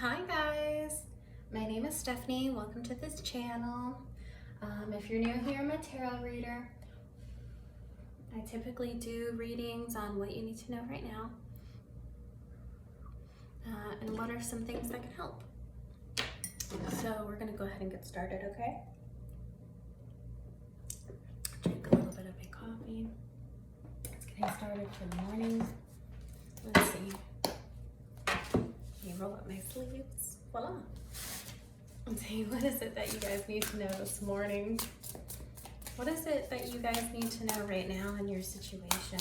Hi guys, my name is Stephanie. Welcome to this channel. If you're new here, I'm a tarot reader. I typically do readings on what you need to know right now and what are some things that can help. So we're going to go ahead and get started, okay? Drink a little bit of my coffee. It's getting started for the morning. Let's see. Roll up my sleeves. Voila. I'll tell you, what is it that you guys need to know this morning? What is it that you guys need to know right now in your situation?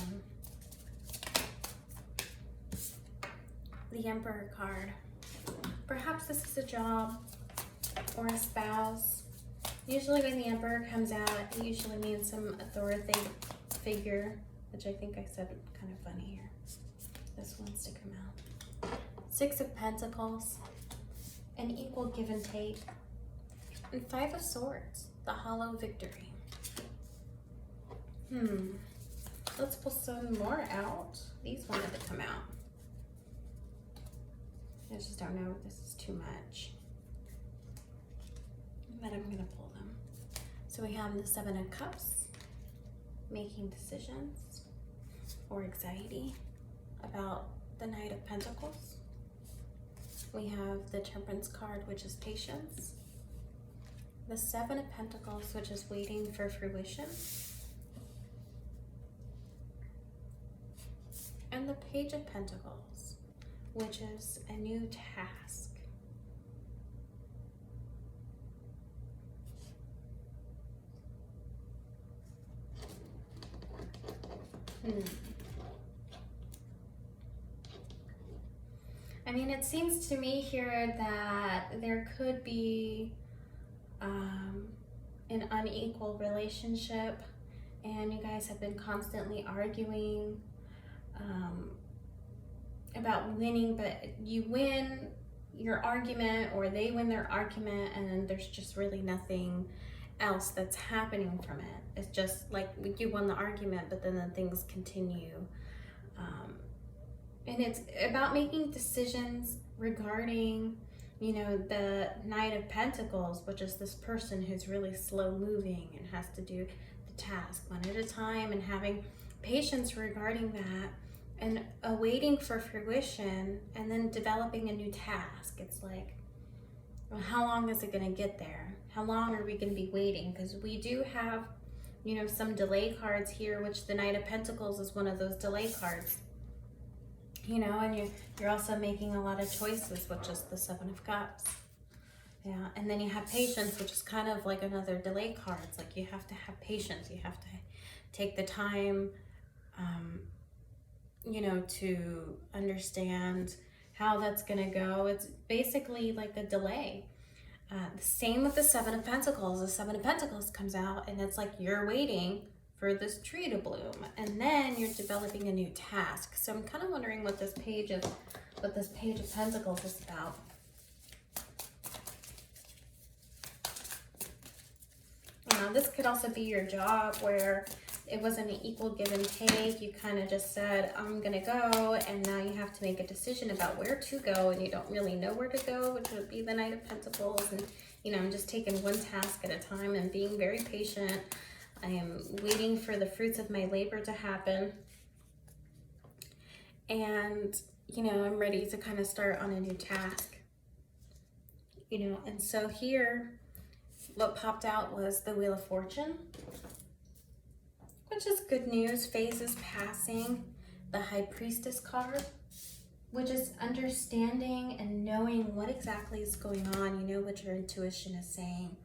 The Emperor card. Perhaps this is a job or a spouse. Usually when the Emperor comes out, it usually means some authoritative figure, which I think I said kind of funny here. This wants to come out. Six of Pentacles, an equal give and take, and Five of Swords, the hollow victory. Let's pull some more out. These wanted to come out. I just don't know if this is too much, but I'm gonna pull them. So we have the Seven of Cups, making decisions or anxiety about the Knight of Pentacles. We have the Temperance card, which is patience. The Seven of Pentacles, which is waiting for fruition. And the Page of Pentacles, which is a new task. I mean, it seems to me here that there could be an unequal relationship and you guys have been constantly arguing about winning, but you win your argument or they win their argument and there's just really nothing else that's happening from it. It's just like you won the argument, but then things continue. And it's about making decisions regarding, you know, the Knight of Pentacles, which is this person who's really slow moving and has to do the task one at a time and having patience regarding that and awaiting for fruition and then developing a new task. It's like, well, how long is it going to get there? How long are we going to be waiting? Because we do have, you know, some delay cards here, which the Knight of Pentacles is one of those delay cards. You know, and you're also making a lot of choices, which is the Seven of Cups. Yeah, and then you have patience, which is kind of like another delay card. It's like you have to have patience. You have to take the time, you know, to understand how that's going to go. It's basically like a delay. The same with the Seven of Pentacles. The Seven of Pentacles comes out and it's like you're waiting for this tree to bloom and then you're developing a new task. So I'm kind of wondering what this Page of Pentacles is about. Now this could also be your job where it wasn't an equal give and take. You kind of just said, I'm gonna go, and now you have to make a decision about where to go and you don't really know where to go, which would be the Knight of Pentacles. And you know, I'm just taking one task at a time and being very patient. I am waiting for the fruits of my labor to happen. And, you know, I'm ready to kind of start on a new task. You know, and so here, what popped out was the Wheel of Fortune, which is good news. Phases passing. The High Priestess card, which is understanding and knowing what exactly is going on. You know what your intuition is saying.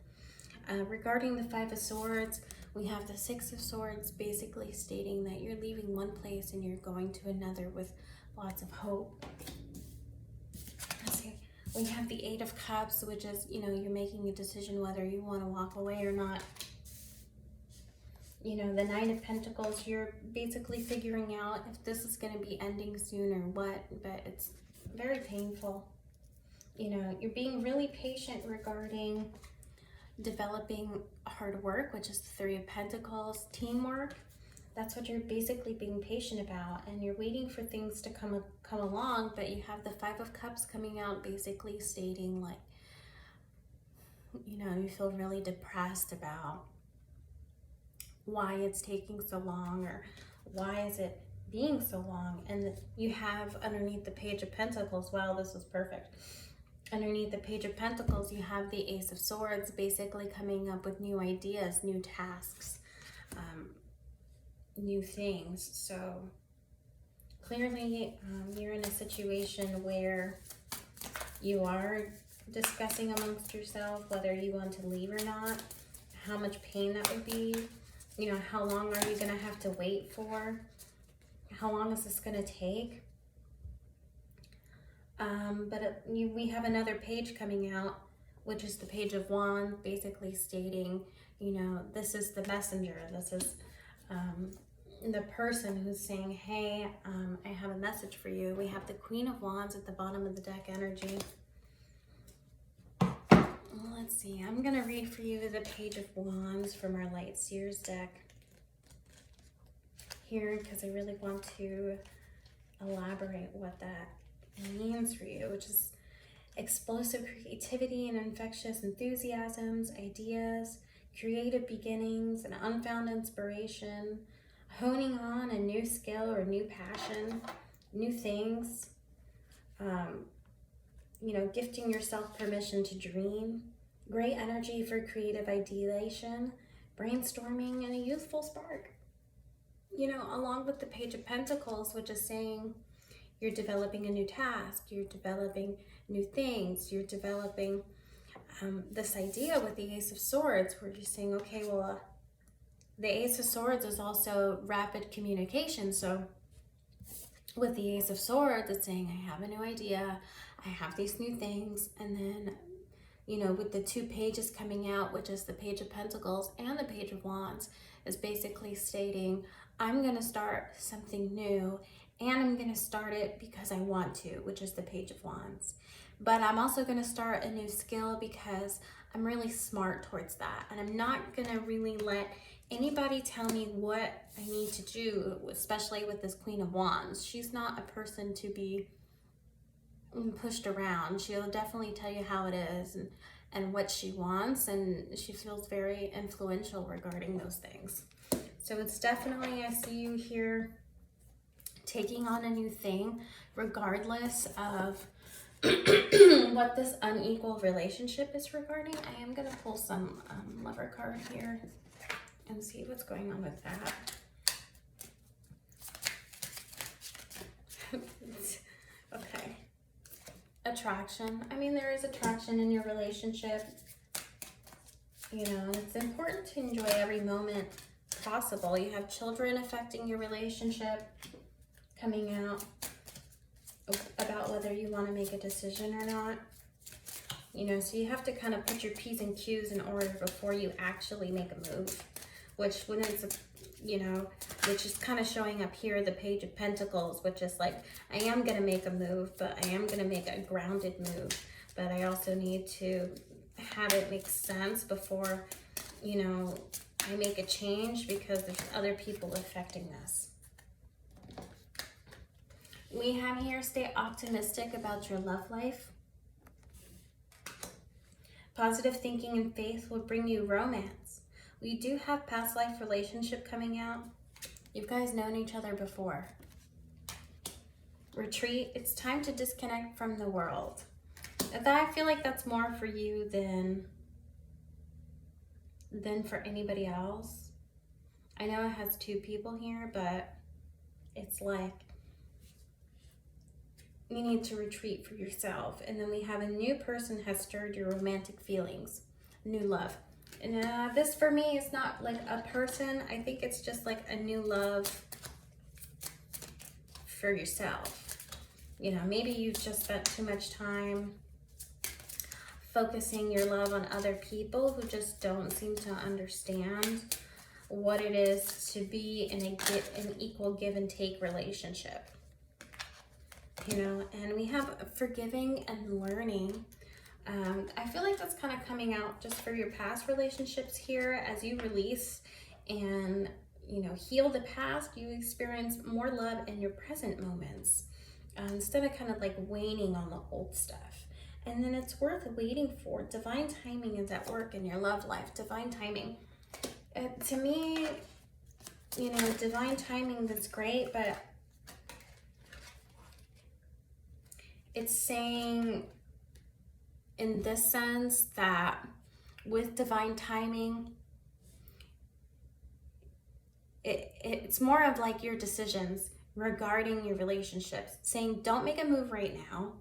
Regarding the Five of Swords, we have the Six of Swords, basically stating that you're leaving one place and you're going to another with lots of hope. Let's see. We have the Eight of Cups, which is, you know, you're making a decision whether you want to walk away or not. You know, the Nine of Pentacles, you're basically figuring out if this is going to be ending soon or what, but it's very painful. You know, you're being really patient regarding developing hard work, which is the Three of Pentacles, teamwork, That's what you're basically being patient about, and you're waiting for things to come along, but you have the Five of Cups coming out, basically stating like, you know, you feel really depressed about why it's taking so long, or why is it being so long. And you have underneath the Page of Pentacles, wow, this is perfect. Underneath the Page of Pentacles, you have the Ace of Swords, basically coming up with new ideas, new tasks, new things. So clearly you're in a situation where you are discussing amongst yourself whether you want to leave or not, how much pain that would be, you know, how long are you going to have to wait for, how long is this going to take. We have another page coming out, which is the Page of Wands, basically stating, you know, this is the messenger. This is the person who's saying, hey, I have a message for you. We have the Queen of Wands at the bottom of the deck energy. Let's see, I'm going to read for you the Page of Wands from our Light Seers deck here, because I really want to elaborate what that means for you, which is explosive creativity and infectious enthusiasms, ideas, creative beginnings, and unfound inspiration, honing on a new skill or new passion, new things, you know, gifting yourself permission to dream, great energy for creative ideation, brainstorming, and a youthful spark. You know, along with the Page of Pentacles, which is saying you're developing a new task, you're developing new things, you're developing this idea with the Ace of Swords, where you're saying, okay, well, the Ace of Swords is also rapid communication. So with the Ace of Swords, it's saying, I have a new idea, I have these new things. And then, you know, with the two pages coming out, which is the Page of Pentacles and the Page of Wands, is basically stating, I'm going to start something new, and I'm going to start it because I want to, which is the Page of Wands. But I'm also going to start a new skill because I'm really smart towards that. And I'm not going to really let anybody tell me what I need to do, especially with this Queen of Wands. She's not a person to be pushed around. She'll definitely tell you how it is and what she wants. And she feels very influential regarding those things. So it's definitely, I see you here taking on a new thing, regardless of what this unequal relationship is regarding. I am going to pull some Lover card here and see what's going on with that. Okay. Attraction. I mean, there is attraction in your relationship. You know, and it's important to enjoy every moment possible. You have children affecting your relationship coming out about whether you want to make a decision or not. You know, so you have to kind of put your P's and Q's in order before you actually make a move, which when it's, you know, which is kind of showing up here, the Page of Pentacles, which is like, I am going to make a move, but I am going to make a grounded move, but I also need to have it make sense before, you know, I make a change, because there's other people affecting this. We have here, stay optimistic about your love life. Positive thinking and faith will bring you romance. We do have past life relationship coming out. You guys known each other before. Retreat. It's time to disconnect from the world. I feel like that's more for you than for anybody else. I know it has two people here, but it's like you need to retreat for yourself. And then we have a new person has stirred your romantic feelings, new love. And this for me is not like a person. I think it's just like a new love for yourself. You know, maybe you've just spent too much time focusing your love on other people who just don't seem to understand what it is to be in an equal give and take relationship. You know, and we have forgiving and learning. I feel like that's kind of coming out just for your past relationships here, as you release and you know, heal the past, you experience more love in your present moments, instead of kind of like waning on the old stuff. And then it's worth waiting for. Divine timing is at work in your love life. Divine timing. To me, you know, divine timing is great, but it's saying in this sense that with divine timing, it's more of like your decisions regarding your relationships, saying don't make a move right now,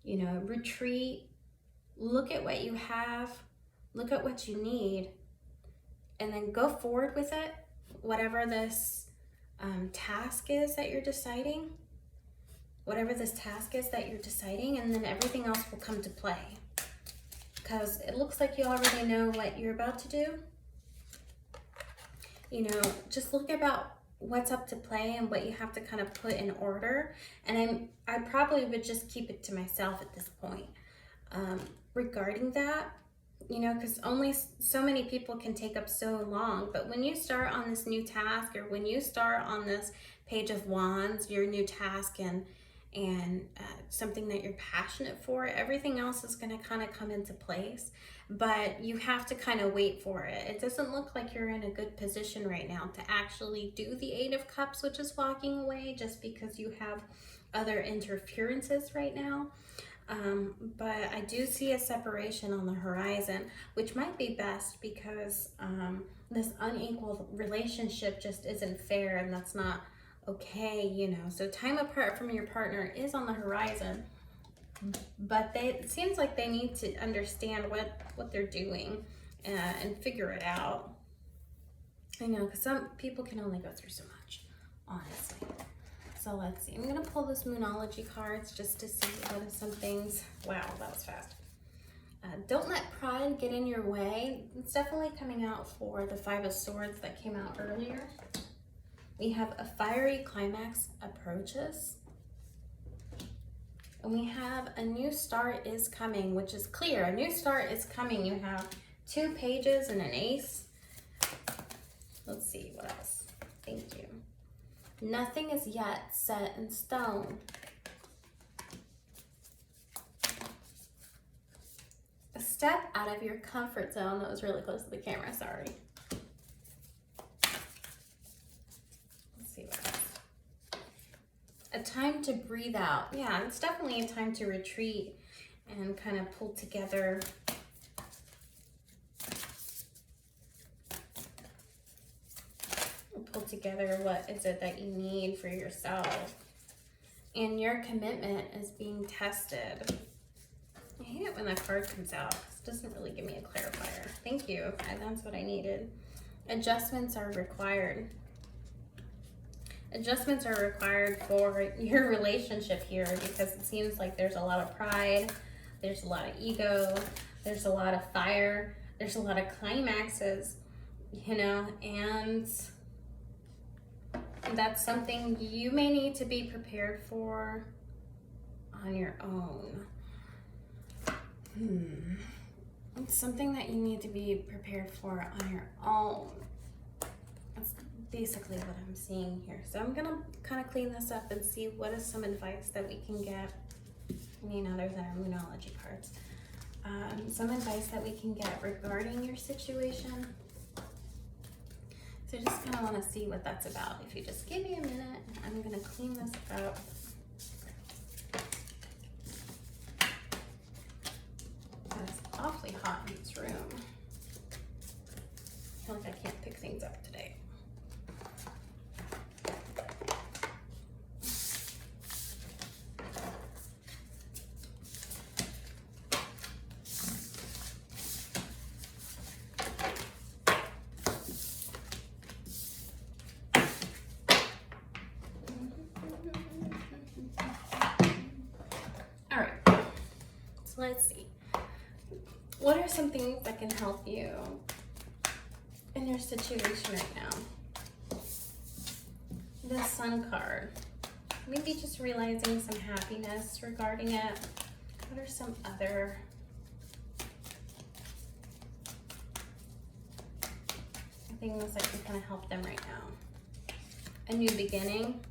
you know, retreat, look at what you have, look at what you need, and then go forward with it, whatever this task is that you're deciding, and then everything else will come to play. Because it looks like you already know what you're about to do. You know, just look about what's up to play and what you have to kind of put in order. And I probably would just keep it to myself at this point regarding that, you know, because only so many people can take up so long. But when you start on this new task, or when you start on this Page of Wands, your new task, and something that you're passionate for, everything else is going to kind of come into place. But you have to kind of wait for it. It doesn't look like you're in a good position right now to actually do the Eight of Cups, which is walking away, just because you have other interferences right now. But I do see a separation on the horizon, which might be best, because this unequal relationship just isn't fair, and that's not okay, you know. So time apart from your partner is on the horizon, but it seems like they need to understand what they're doing and figure it out. I know, because some people can only go through so much, honestly. So let's see. I'm going to pull those Moonology cards just to see what are some things. Wow, that was fast. Don't let pride get in your way. It's definitely coming out for the Five of Swords that came out earlier. We have a fiery climax approaches. And we have a new start is coming, which is clear. A new start is coming. You have 2 pages and an ace. Let's see, what else? Thank you. Nothing is yet set in stone. A step out of your comfort zone. That was really close to the camera, sorry. Let's see what else. A time to breathe out. Yeah, it's definitely a time to retreat and kind of pull together what is it that you need for yourself. And your commitment is being tested. I hate it when that card comes out. This doesn't really give me a clarifier. Thank you. That's what I needed. Adjustments are required. Adjustments are required for your relationship here, because it seems like there's a lot of pride, there's a lot of ego, there's a lot of fire, there's a lot of climaxes, you know, and that's something you may need to be prepared for on your own. It's something that you need to be prepared for on your own. That's basically what I'm seeing here. So I'm gonna kind of clean this up and see what is some advice that we can get. You know, there's our Moonology cards. Some advice that we can get regarding your situation. So I just kind of want to see what that's about. If you just give me a minute, I'm going to clean this up. It's awfully hot in this room. I feel like I can't pick things up today. Let's see. What are some things that can help you in your situation right now? The Sun card. Maybe just realizing some happiness regarding it. What are some other things that can kind of help them right now. A new beginning,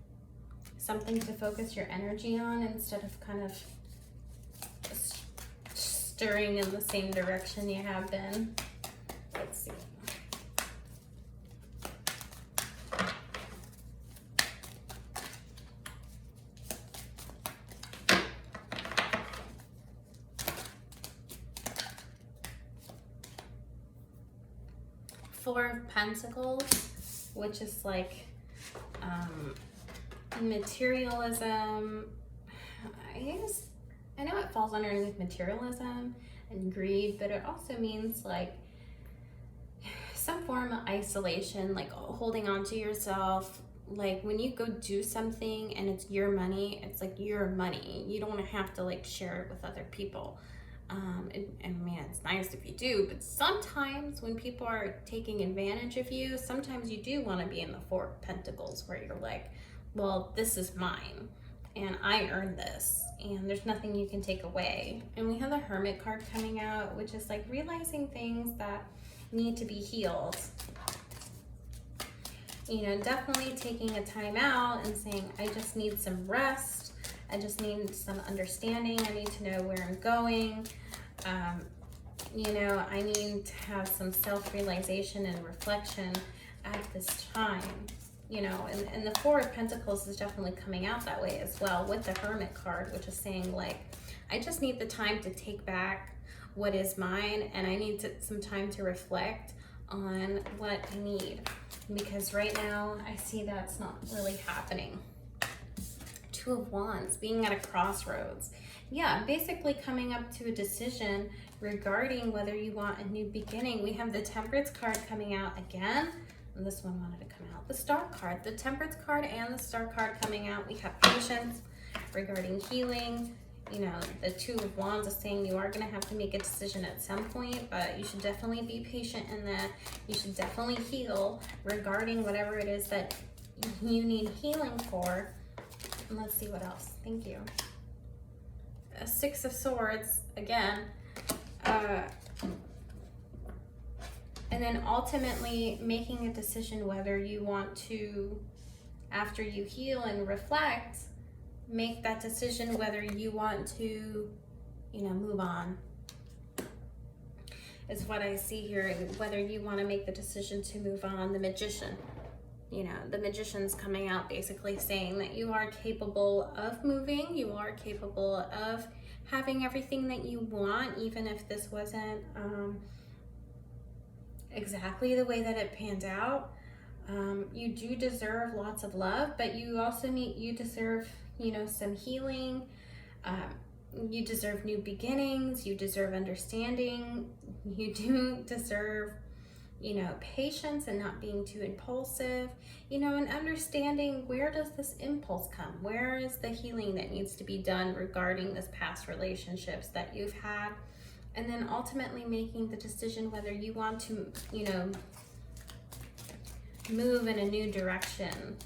something to focus your energy on instead of kind of stirring in the same direction you have been. Let's see. Four of Pentacles, which is like materialism. I know it falls underneath materialism and greed, but it also means like some form of isolation, like holding on to yourself. Like when you go do something and it's your money, it's like your money. You don't have to like share it with other people. And man, it's nice if you do, but sometimes when people are taking advantage of you, sometimes you do want to be in the Four of Pentacles where you're like, well, this is mine and I earned this and there's nothing you can take away. And we have the Hermit card coming out, which is like realizing things that need to be healed. You know, definitely taking a time out and saying, I just need some rest. I just need some understanding. I need to know where I'm going. You know, I need to have some self-realization and reflection at this time. You know, and the Four of Pentacles is definitely coming out that way as well with the Hermit card, which is saying like, I just need the time to take back what is mine, and I need some time to reflect on what I need, because right now I see that's not really happening. Two of Wands, being at a crossroads. Yeah, basically coming up to a decision regarding whether you want a new beginning. We have the Temperance card coming out again, and this one wanted to come out. The Star card, the Temperance card and the Star card coming out. We have patience regarding healing. You know, the Two of Wands is saying you are going to have to make a decision at some point, but you should definitely be patient in that. You should definitely heal regarding whatever it is that you need healing for. And let's see what else. Thank you. A Six of Swords again. And then ultimately making a decision whether you want to, after you heal and reflect, make that decision whether you want to, you know, move on. Is what I see here, whether you want to make the decision to move on. The Magician. You know, the Magician's coming out basically saying that you are capable of moving, you are capable of having everything that you want, even if this wasn't exactly the way that it panned out. You do deserve lots of love, but you also deserve, you know, some healing. You deserve new beginnings, you deserve understanding, you do deserve, you know, patience and not being too impulsive, you know, and understanding where does this impulse come? Where is the healing that needs to be done regarding this past relationships that you've had? And then ultimately making the decision whether you want to, you know, move in a new direction,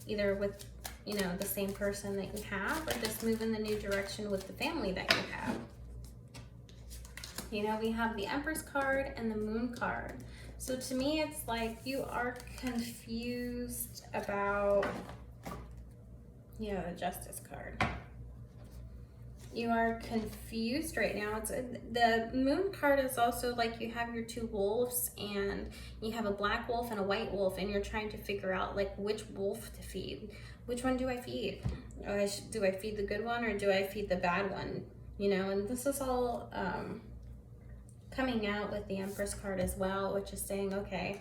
either with, you know, the same person that you have, or just move in the new direction with the family that you have. You know, we have the Empress card and the Moon card. So to me, it's like you are confused about, you know, the Justice card. You are confused right now. The Moon card is also like you have your two wolves, and you have a black wolf and a white wolf, and you're trying to figure out like which wolf to feed. Which one do I feed? Do I feed the good one or do I feed the bad one? You know, and this is all coming out with the Empress card as well, which is saying, okay,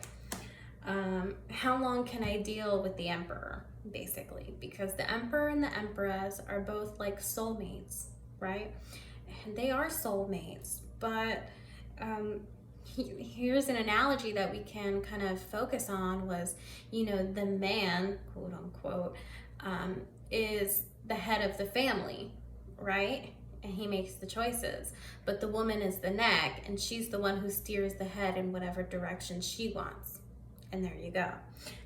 how long can I deal with the Emperor, basically? Because the Emperor and the Empress are both like soulmates, right? And they are soulmates, but here's an analogy that we can kind of focus on was, you know, the man, quote unquote, is the head of the family, right? And he makes the choices, but the woman is the neck, and she's the one who steers the head in whatever direction she wants. And there you go.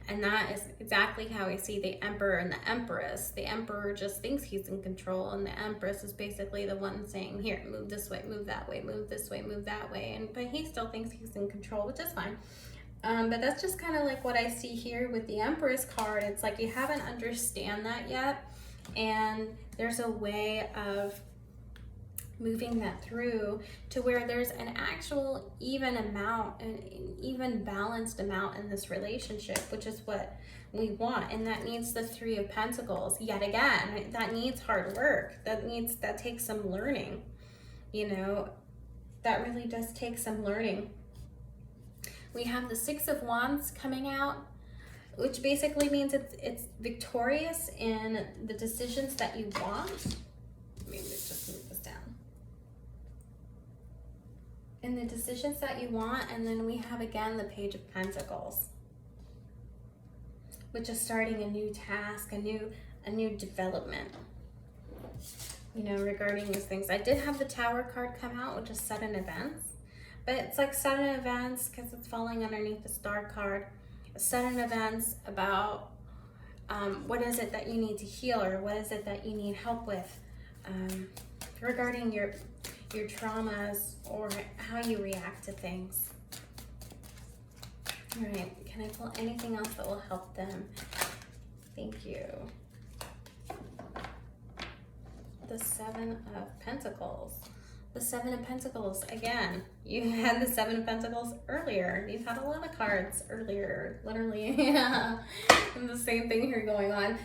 And that is exactly how I see the Emperor and the Empress. The Emperor just thinks he's in control, and the Empress is basically the one saying, here, move this way, move that way, move this way, move that way. But he still thinks he's in control, which is fine. But that's just kind of like what I see here with the Empress card. It's like you haven't understand that yet, and there's a way of moving that through to where there's an actual even amount, an even balanced amount in this relationship, which is what we want. And that needs the Three of Pentacles yet again. That needs hard work. That takes some learning. You know, that really does take some learning. We have the Six of Wands coming out, which basically means it's victorious in the decisions that you want. Maybe let's just move this down. In the decisions that you want, and then we have again the Page of Pentacles, which is starting a new task, a new development, you know, regarding these things. I did have the Tower card come out, which is sudden events, but it's like sudden events because it's falling underneath the Star card. Sudden events about what is it that you need to heal, or what is it that you need help with regarding your traumas or how you react to things. All right, can I pull anything else that will help them? Thank you. The Seven of Pentacles. The Seven of Pentacles, again, you had the Seven of Pentacles earlier. You've had a lot of cards earlier, literally. Yeah, and the same thing here going on.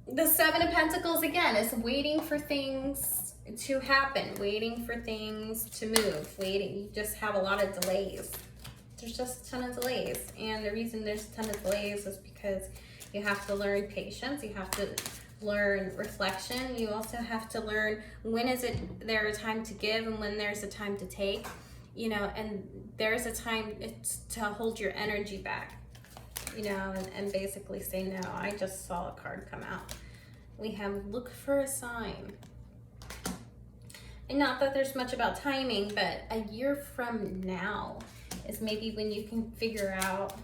The Seven of Pentacles, again, is waiting for things to happen, waiting for things to move, waiting. You just have a lot of delays. There's just a ton of delays. And the reason there's a ton of delays is because you have to learn patience. You have to learn reflection. You also have to learn when is it there a time to give and when there's a time to take, you know, and there's a time to hold your energy back, you know, and basically say, no, I just saw a card come out. We have look for a sign. And not that there's much about timing, but a year from now is maybe when you can figure out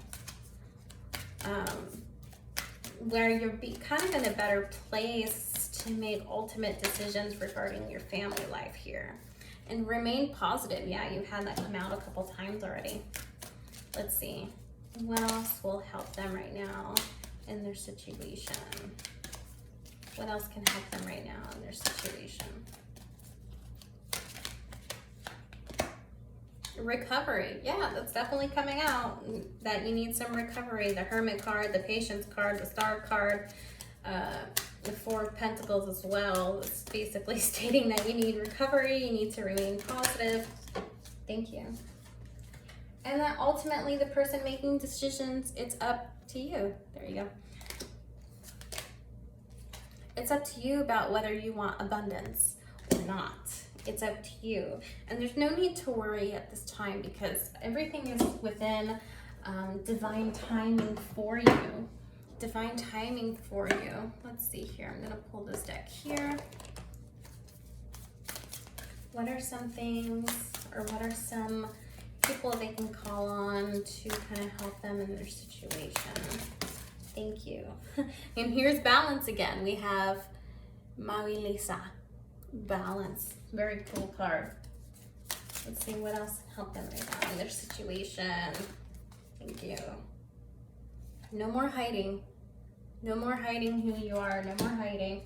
where you'll be kind of in a better place to make ultimate decisions regarding your family life here. And remain positive. Yeah, you've had that come out a couple times already. Let's see. What else will help them right now in their situation? What else can help them right now in their situation? Recovery. Yeah, that's definitely coming out, that you need some recovery. The Hermit card, the Patience card, the Star card, the Four of Pentacles as well. It's basically stating that you need recovery, you need to remain positive. Thank you. And that ultimately the person making decisions, it's up to you. There you go. It's up to you about whether you want abundance or not. It's up to you. And there's no need to worry at this time because everything is within divine timing for you. Divine timing for you. Let's see here. I'm going to pull this deck here. What are some things, or what are some people they can call on to kind of help them in their situation? Thank you. And here's balance again. We have Maui Lisa. Balance. Very cool card. Let's see what else can help them right now in their situation. Thank you. No more hiding. No more hiding who you are. No more hiding.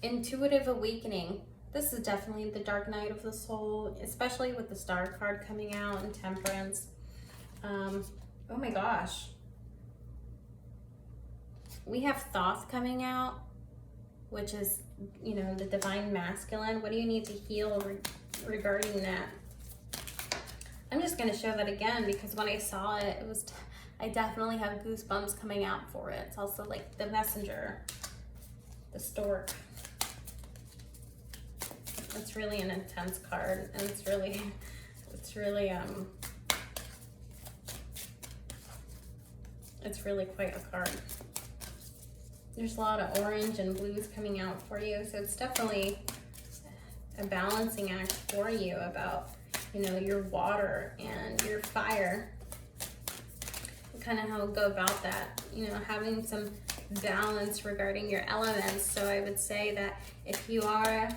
Intuitive awakening. This is definitely the dark night of the soul, especially with the Star card coming out and Temperance. Oh my gosh. We have Thoth coming out, which is, you know, the divine masculine. What do you need to heal regarding that? I'm just going to show that again because when I saw it, I definitely have goosebumps coming out for it. It's also like the Messenger, the Stork. It's really an intense card, and it's really quite a card. There's a lot of orange and blues coming out for you, so it's definitely a balancing act for you about, you know, your water and your fire, kind of how to go about that, you know, having some balance regarding your elements. So I would say that if you are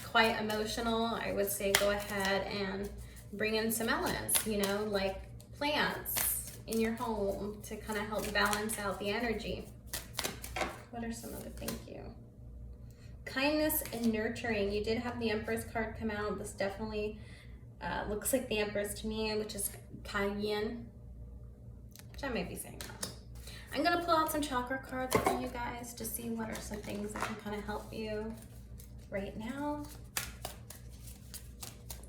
quite emotional, I would say go ahead and bring in some elements, you know, like plants in your home to kind of help balance out the energy. What are some other, thank you. Kindness and nurturing. You did have the Empress card come out. This definitely looks like the Empress to me, which is Cayenne, which I may be saying wrong. I'm gonna pull out some chakra cards for you guys to see what are some things that can kind of help you right now.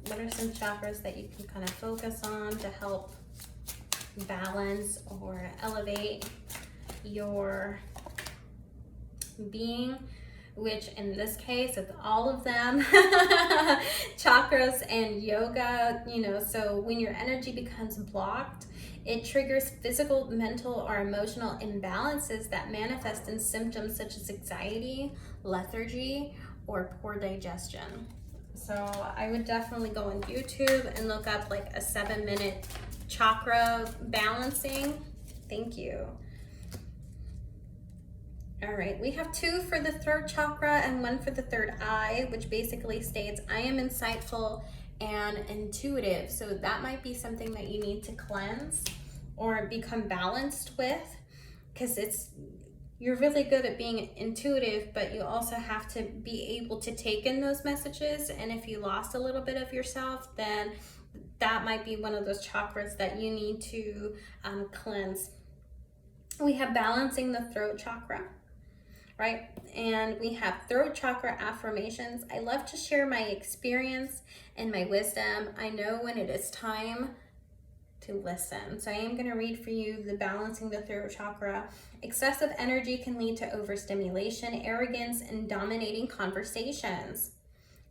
What are some chakras that you can kind of focus on to help balance or elevate your being, which in this case it's all of them. Chakras and yoga, you know, so when your energy becomes blocked, it triggers physical, mental, or emotional imbalances that manifest in symptoms such as anxiety, lethargy, or poor digestion. So I would definitely go on YouTube and look up like a 7-minute chakra balancing. Thank you. All right, we have 2 for the throat chakra and 1 for the third eye, which basically states, I am insightful and intuitive. So that might be something that you need to cleanse or become balanced with, because you're really good at being intuitive, but you also have to be able to take in those messages. And if you lost a little bit of yourself, then that might be one of those chakras that you need to cleanse. We have balancing the throat chakra, right? And we have throat chakra affirmations. I love to share my experience and my wisdom. I know when it is time to listen. So I am going to read for you the balancing the throat chakra. Excessive energy can lead to overstimulation, arrogance, and dominating conversations.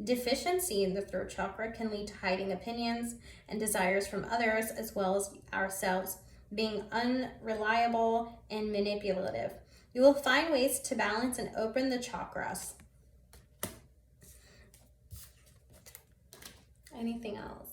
Deficiency in the throat chakra can lead to hiding opinions and desires from others, as well as ourselves, being unreliable and manipulative. You will find ways to balance and open the chakras. Anything else?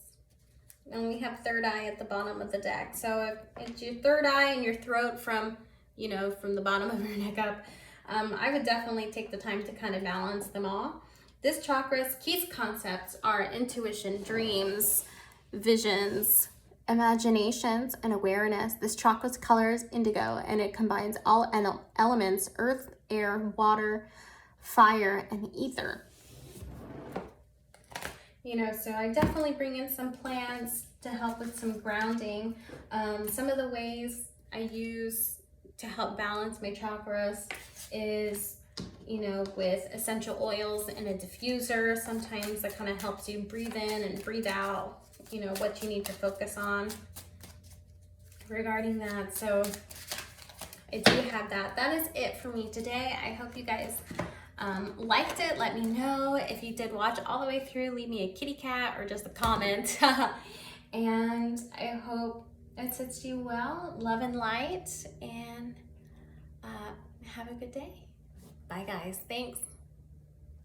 And we have third eye at the bottom of the deck. So if it's your third eye and your throat from, you know, from the bottom of your neck up, I would definitely take the time to kind of balance them all. This chakra's key concepts are intuition, dreams, visions, imaginations, and awareness. This chakra's color is indigo, and it combines all elements: earth, air, water, fire, and ether. You know, so I definitely bring in some plants to help with some grounding. Some of the ways I use to help balance my chakras is, you know, with essential oils and a diffuser. Sometimes that kind of helps you breathe in and breathe out, you know, what you need to focus on regarding that. So I do have that. That is it for me today. I hope you guys liked it. Let me know. If you did watch all the way through, leave me a kitty cat or just a comment. And I hope it sits you well. Love and light, and have a good day. Bye guys. Thanks.